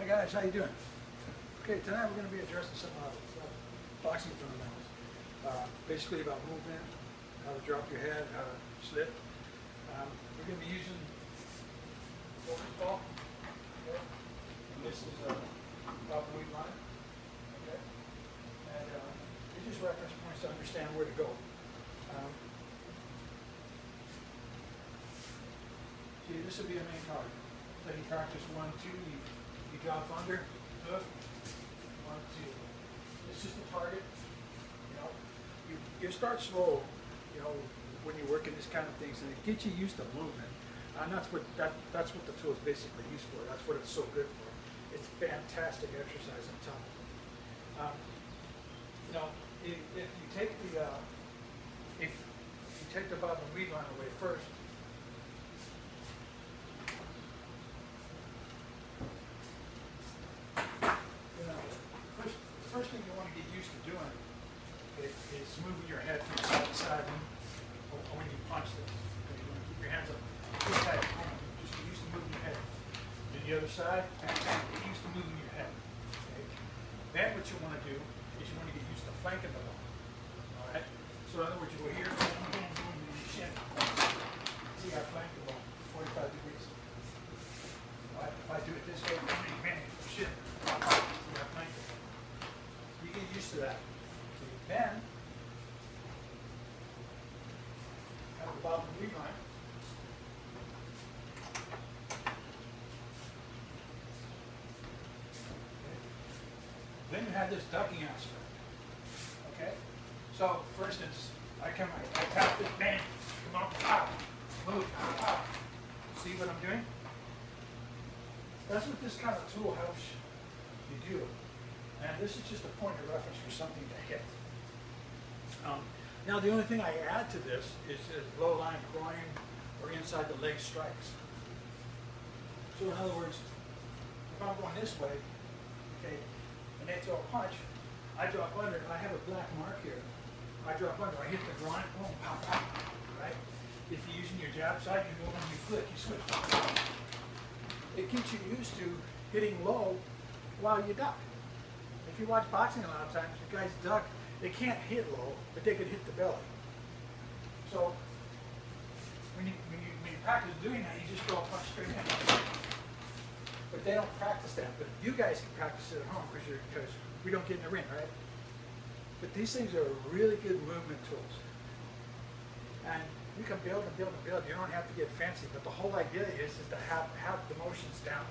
Hi guys, how you doing? Okay, tonight we're going to be addressing some boxing fundamentals. Basically about movement, how to drop your head, how to slip. We're going to be using focus ball. Okay? And this is about weight line. Okay? And these are just reference points to understand where to go. See, this will be a main target. So you practice 1, 2, you drop under, hook, 1, 2. It's just a target. You know, you start slow, you know, when you're working this kind of things, and it gets you used to movement. And that's what the tool is basically used for. That's what it's so good for. It's fantastic exercise, I'm telling you. You know, if you take the bottom weave line away first. First thing you want to get used to doing is moving your head from side to side when you punch this. Okay, you want to keep your hands up too tight. Just get used to moving your head. Then the other side, get used to moving your head. Okay? Then what you want to do is you want to get used to flanking the ball. All right. So in other words, you go here, boom, boom, boom, and you shin. See, I flank the ball 45 degrees. All right. If I do it this way, man, shin. See, I flank it. You get used to that. So then, at the bottom of the weave line, okay. Then you have this ducking aspect. Okay? So, for instance, I tap this bang, come on, pop, move, pop. See what I'm doing? That's what this kind of tool helps you do. And this is just a point of reference for something to hit. Now the only thing I add to this is low line groin or inside the leg strikes. So in other words, if I'm going this way, okay, and they throw a punch, I drop under, I have a black mark here. I drop under, I hit the groin, boom, pop, pop, right? If you're using your jab side, you go and you flick, you switch. It gets you used to hitting low while you duck. If you watch boxing a lot of times, the guys duck, they can't hit low, but they can hit the belly. So when you practice doing that, you just throw a punch straight in. But they don't practice that. But you guys can practice it at home because we don't get in the ring, right? But these things are really good movement tools. And you can build and build and build. You don't have to get fancy, but the whole idea is to have the motions down.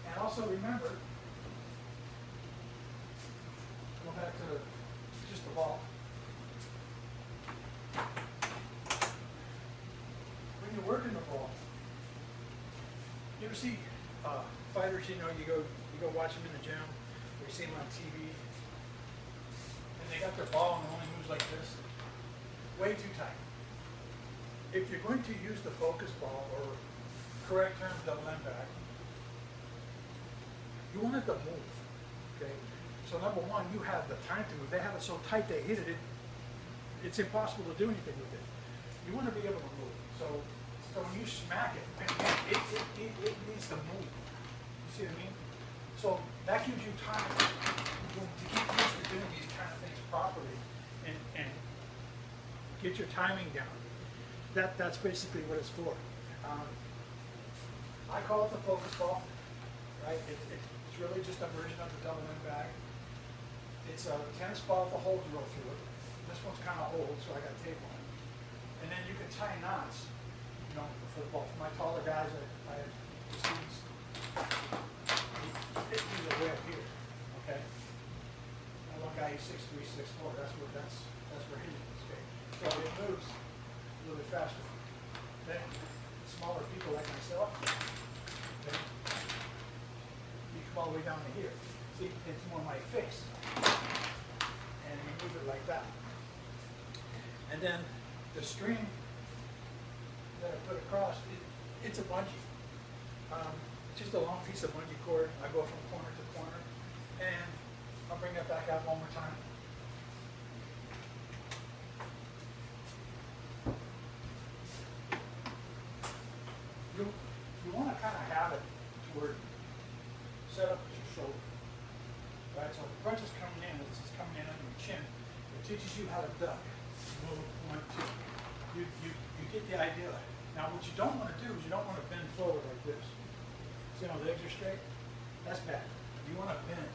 And also remember, go back to just the ball. When you're working the ball, you ever see fighters? You know, you go watch them in the gym, or you see them on TV, and they got their ball and it only moves like this, way too tight. If you're going to use the focus ball, or correct term, double end back, you want it to move. Okay. So number one, you have the time to move. They have it so tight they hit it, it's impossible to do anything with it. You want to be able to move. So when you smack it, it needs to move. You see what I mean? So that gives you time to get used to doing these kind of things properly and get your timing down. That's basically what it's for. I call it the focus ball, right? It's really just a version of the double end bag. It's a tennis ball with a hole drill through it. This one's kind of old, so I got tape on it. And then you can tie knots, you know, for the ball. For my taller guys, I have students. These are way up here, okay? And one guy, he's 6'3", 6'4". That's where he is, okay? So it moves a little bit faster. Then smaller people like myself, okay? You come all the way down to here. See, it's more my face. And you move it like that. And then the string that I put across, it's a bungee. It's just a long piece of bungee cord. I go from corner to corner. And I'll bring that back out one more time. You want to kind of have it to where set up at your shoulder. Right, so if the crunch is coming in, it's coming in under your chin. It teaches you how to duck. Move, 1, 2. You get the idea. Now what you don't want to do is you don't want to bend forward like this. See how legs are straight? That's bad. You want to bend.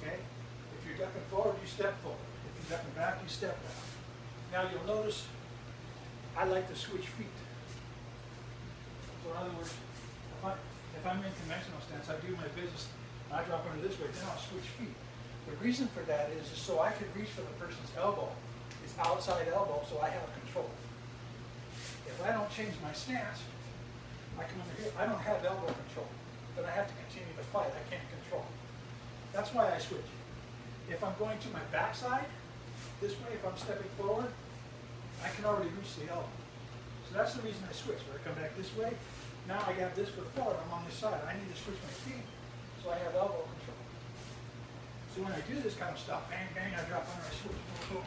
Okay? If you're ducking forward, you step forward. If you're ducking back, you step back. Now you'll notice I like to switch feet. So in other words, if I'm in conventional stance, I do my business, I drop under this way, then I'll switch feet. The reason for that is so I can reach for the person's elbow. It's outside elbow, so I have control. If I don't change my stance, I come under here, I don't have elbow control. Then I have to continue to fight, I can't control. That's why I switch. If I'm going to my backside, this way, if I'm stepping forward, I can already reach the elbow. So that's the reason I switch. When I come back this way, now I got this foot forward, I'm on this side. I need to switch my feet so I have elbow control. So when I do this kind of stuff, bang, bang, I drop under, I switch, boom, boom.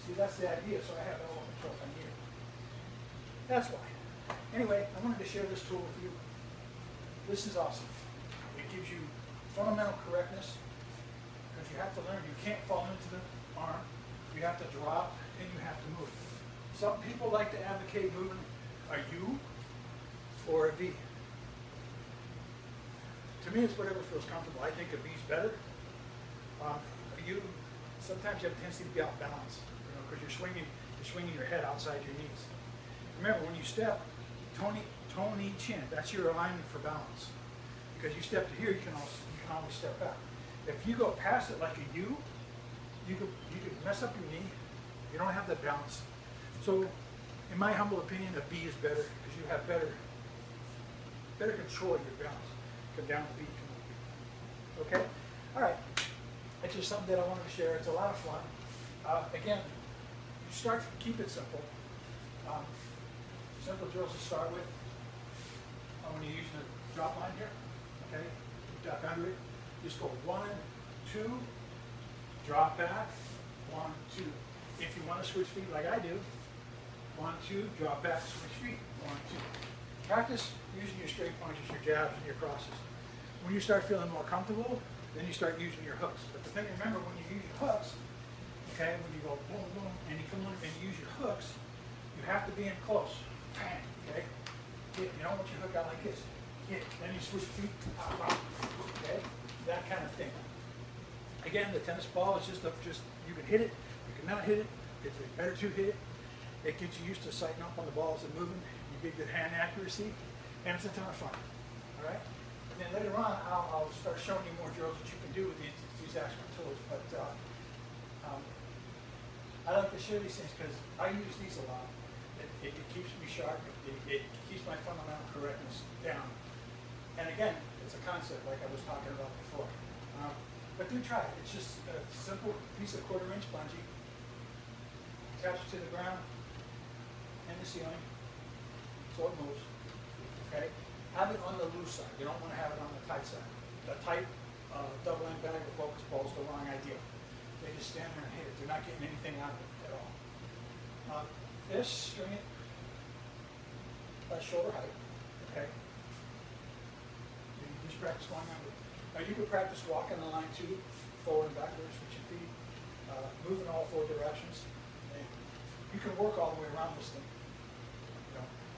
See, that's the idea, so I have elbow control from here. That's why. Anyway, I wanted to share this tool with you. This is awesome. It gives you fundamental correctness because you have to learn. You can't fall into the arm. You have to drop and you have to move. Some people like to advocate moving a U or a V. To me, it's whatever feels comfortable. I think a V is better. A U, sometimes you have a tendency to be out balance, because you're swinging your head outside your knees. Remember, when you step, Tony chin, that's your alignment for balance. Because you step to here, you can always step back. If you go past it like a U, you could mess up your knee. You don't have that balance. So, in my humble opinion, a V is better because you have better control of your balance. Come down the V, come up. Okay? All right. It's just something that I wanted to share. It's a lot of fun. Again, you keep it simple. Simple drills to start with. When you're using a drop line here, okay, duck under it. Just go 1, 2, drop back, 1, 2. If you want to switch feet like I do, 1, 2, drop back, switch feet, 1, 2. Practice using your straight punches, your jabs, and your crosses. When you start feeling more comfortable, then you start using your hooks. But the thing, remember, when you use your hooks, okay, when you go boom, boom, and you come in and you use your hooks, you have to be in close. Bang, okay? Hit. You don't want your hook out like this. Hit. Then you switch feet. Okay? That kind of thing. Again, the tennis ball is just you can hit it, you cannot hit it. It's better to hit it. It gets you used to sighting up on the balls and moving. You get good hand accuracy, and it's a ton of fun. All right. And then later on, I'll start showing you more drills that you can do with these actual tools. But I like to share these things because I use these a lot. It keeps me sharp. It keeps my fundamental correctness down. And again, it's a concept like I was talking about before. But do try it. It's just a simple piece of 1/4-inch bungee. Attach it to the ground and the ceiling so it moves. Okay? Have it on the loose side. You don't want to have it on the tight side. The tight double-end bag of focus ball is the wrong idea. They just stand there and hit it. They're not getting anything out of it at all. This, string it by shoulder height. Okay? You just practice going under. Now you can practice walking the line too, forward and backwards with your feet, moving all 4 directions. And you can work all the way around this thing.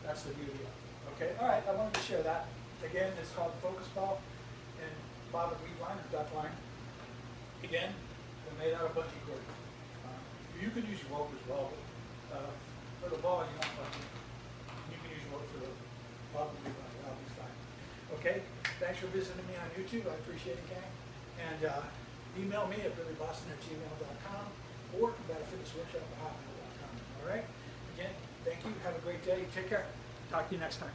That's the beauty of it. Okay, all right, I wanted to share that. Again, it's called focus ball and bob and weave line or duck line. Again, they're made out of bungee cord. You could use rope as well, but for the ball, you don't bungee. You can use rope for the bob and weave line. That'll be fine. Okay, thanks for visiting me on YouTube. I appreciate it, gang. And email me at billyboston@gmail.com or combativefitnessworkshop@hotmail.com. All right? Again, thank you. Have a great day. Take care. Talk to you next time.